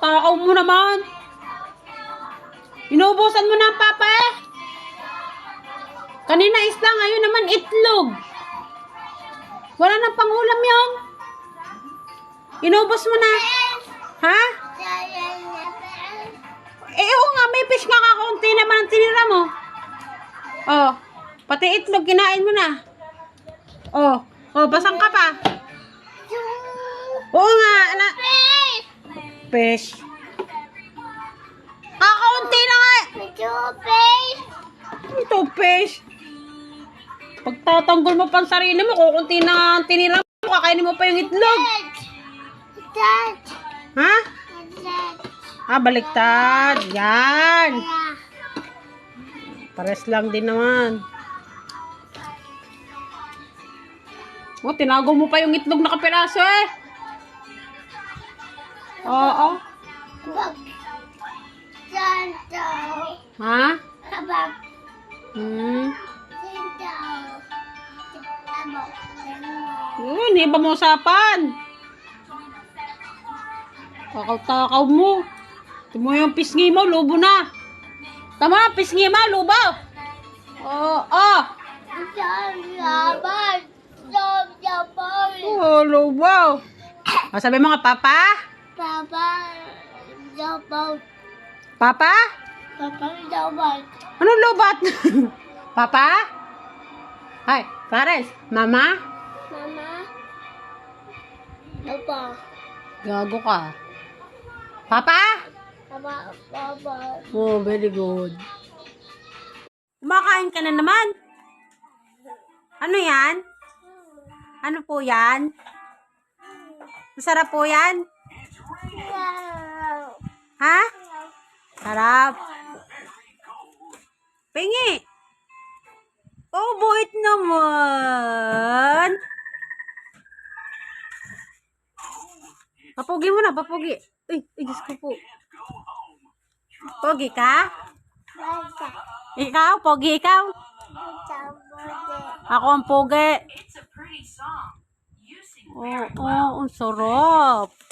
Takaw mo naman. Inuubusan mo na ang papa eh. Kanina isda, ngayon naman itlog. Wala nang pangulam yun. Inubos mo na. Ha? Oo nga, may fish nga kakaunti naman ang tinira mo. Oh, pati itlog, kinain mo na. Oh, basang ka pa. Oo nga, fish. Kakaunti na nga. Ito, fish. Pagtatanggol mo pang sarili mo, kukunti na ang tinira mo, kakainin mo pa yung itlog. Ha? Baliktad. Yan. Pares lang din naman. Tinago mo pa yung itlog na kapiraso eh. Oo. Ha? Hindi ba mo usapan? Takaw-takaw mo. Ito mo yung pisngi mo, lubo na. Tama, pisngi mo, lubo. Lubo. Sabi mo nga, Papa? Papa? Anong lubat? Papa? Ay, Pares, Mama? Gago ka. Papa? Oh, very good. Kumakain ka na naman. Ano yan? Ano po yan? Masarap po yan? Ha? Sarap. Pingi. Oh, buhit naman. Papugi mo na, papugi. Ay, Diyos ko po. Pogi ka? Ikaw? Pogi ikaw? Ako ang pogi. Oo, ang sarap.